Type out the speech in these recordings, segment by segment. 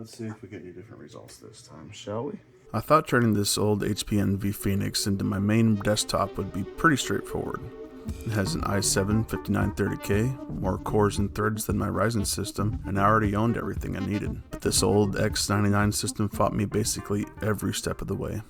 Let's see if we get any different results this time, shall we? I thought turning this old HP Envy Phoenix into my main desktop would be pretty straightforward. It has an i7 5930K, more cores and threads than my Ryzen system, and I already owned everything I needed. But this old X99 system fought me basically every step of the way.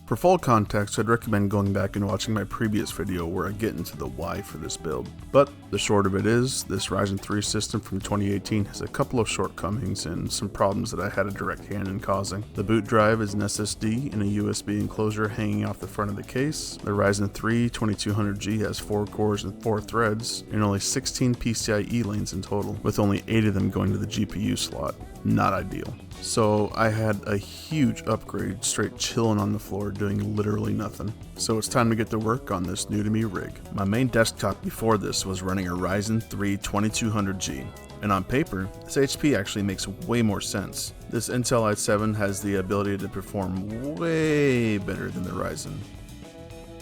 For full context, I'd recommend going back and watching my previous video where I get into the why for this build. But the short of it is, this Ryzen 3 system from 2018 has a couple of shortcomings and some problems that I had a direct hand in causing. The boot drive is an SSD in a USB enclosure hanging off the front of the case. The Ryzen 3 2200G has 4 cores and 4 threads, and only 16 PCIe lanes in total, with only 8 of them going to the GPU slot. Not ideal. So I had a huge upgrade straight chilling on the floor doing literally nothing. So it's time to get to work on this new to me rig. My main desktop before this was running a Ryzen 3 2200G. And on paper, this HP actually makes way more sense. This Intel i7 has the ability to perform way better than the Ryzen.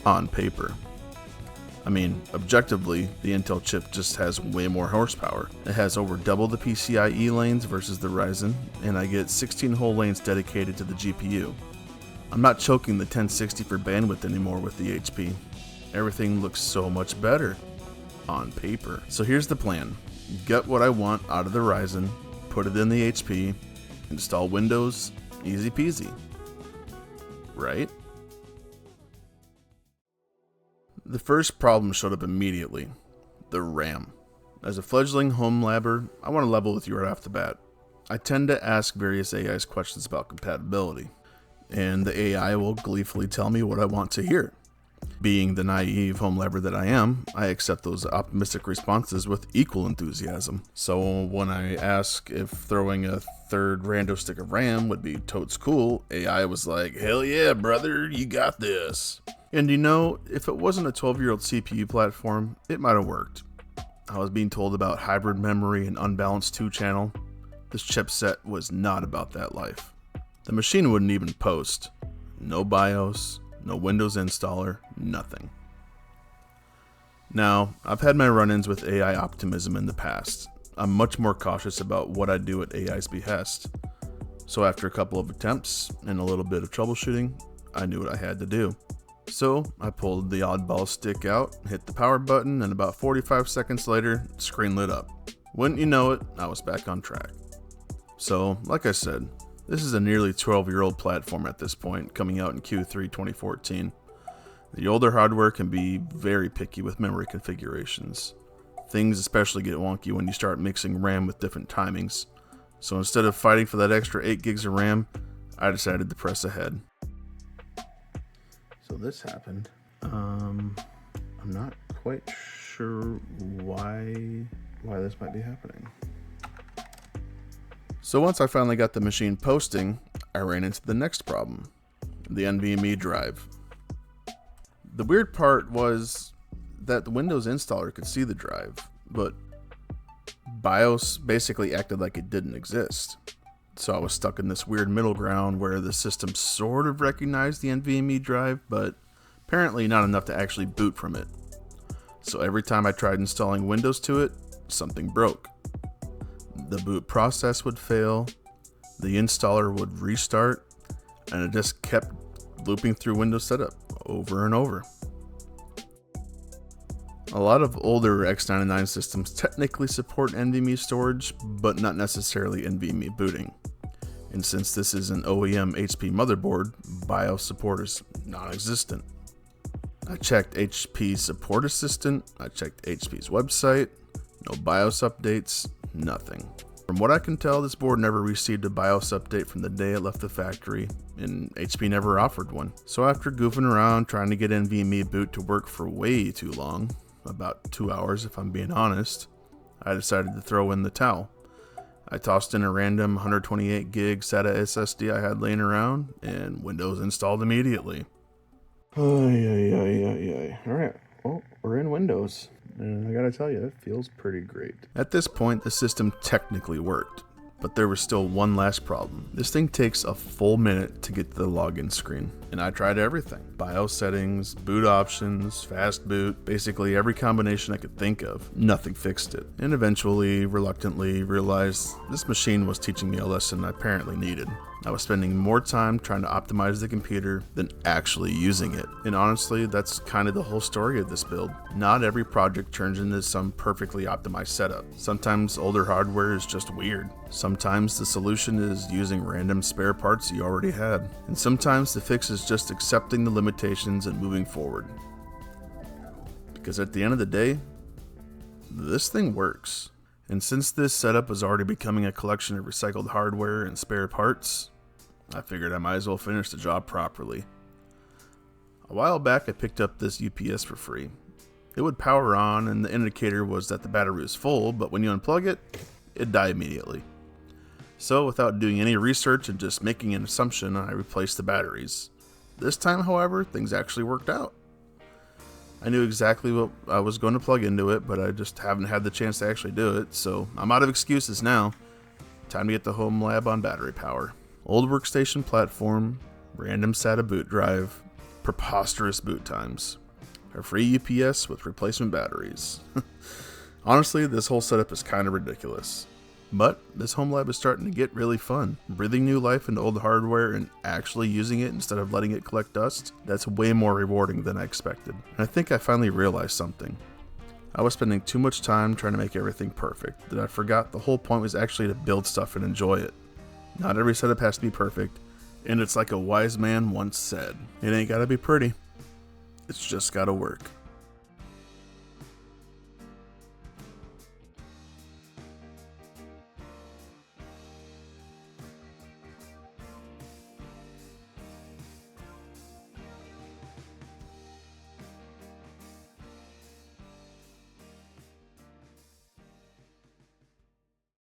On paper. I mean, objectively, the Intel chip just has way more horsepower. It has over double the PCIe lanes versus the Ryzen, and I get 16 whole lanes dedicated to the GPU. I'm not choking the 1060 for bandwidth anymore with the HP. Everything looks so much better on paper. So here's the plan. Get what I want out of the Ryzen, put it in the HP, install Windows, easy peasy. Right? The first problem showed up immediately, the RAM. As a fledgling home labber, I want to level with you right off the bat. I tend to ask various AIs questions about compatibility, and the AI will gleefully tell me what I want to hear. Being the naive home labber that I am, I accept those optimistic responses with equal enthusiasm. So when I ask if throwing a third rando stick of RAM would be totes cool, AI was like, hell yeah, brother, you got this. And you know, if it wasn't a 12-year-old CPU platform, it might have worked. I was being told about hybrid memory and unbalanced 2-channel. This chipset was not about that life. The machine wouldn't even post. No BIOS, no Windows installer, nothing. Now, I've had my run-ins with AI optimism in the past. I'm much more cautious about what I do at AI's behest. So after a couple of attempts and a little bit of troubleshooting, I knew what I had to do. So I pulled the oddball stick out, hit the power button, and about 45 seconds later, the screen lit up. Wouldn't you know it, I was back on track. So, like I said, this is a nearly 12-year-old platform at this point, coming out in Q3 2014. The older hardware can be very picky with memory configurations. Things especially get wonky when you start mixing RAM with different timings. So instead of fighting for that extra 8 gigs of RAM, I decided to press ahead. So this happened. I'm not quite sure why this might be happening. So once I finally got the machine posting, I ran into the next problem, the NVMe drive. The weird part was that the Windows installer could see the drive, but BIOS basically acted like it didn't exist. So I was stuck in this weird middle ground where the system sort of recognized the NVMe drive, but apparently not enough to actually boot from it. So every time I tried installing Windows to it, something broke. The boot process would fail, the installer would restart, and it just kept looping through Windows setup over and over. A lot of older X99 systems technically support NVMe storage, but not necessarily NVMe booting. And since this is an OEM HP motherboard, BIOS support is non-existent. I checked HP's support assistant, I checked HP's website, no BIOS updates, nothing. From what I can tell, this board never received a BIOS update from the day it left the factory, and HP never offered one. So after goofing around trying to get NVMe boot to work for way too long, about 2 hours if I'm being honest, I decided to throw in the towel. I tossed in a random 128 gig SATA SSD I had laying around, and Windows installed immediately. Alright, well, we're in Windows, and I gotta tell you, it feels pretty great. At this point, the system technically worked. But there was still one last problem. This thing takes a full minute to get to the login screen, and I tried everything. BIOS settings, boot options, fast boot, basically every combination I could think of. Nothing fixed it, and eventually, reluctantly, realized this machine was teaching me a lesson I apparently needed. I was spending more time trying to optimize the computer than actually using it. And honestly, that's kind of the whole story of this build. Not every project turns into some perfectly optimized setup. Sometimes older hardware is just weird. Sometimes the solution is using random spare parts you already had. And sometimes the fix is just accepting the limitations and moving forward. Because at the end of the day, this thing works. And since this setup was already becoming a collection of recycled hardware and spare parts, I figured I might as well finish the job properly. A while back I picked up this UPS for free. It would power on and the indicator was that the battery was full, but when you unplug it, it'd die immediately. So without doing any research and just making an assumption, I replaced the batteries. This time, however, things actually worked out. I knew exactly what I was going to plug into it, but I just haven't had the chance to actually do it, so I'm out of excuses now. Time to get the home lab on battery power. Old workstation platform, random SATA boot drive, preposterous boot times. A free UPS with replacement batteries. Honestly, this whole setup is kind of ridiculous. But this home lab is starting to get really fun. Breathing new life into old hardware and actually using it instead of letting it collect dust, that's way more rewarding than I expected. And I think I finally realized something. I was spending too much time trying to make everything perfect that I forgot the whole point was actually to build stuff and enjoy it. Not every setup has to be perfect, and it's like a wise man once said, it ain't gotta be pretty, it's just gotta work.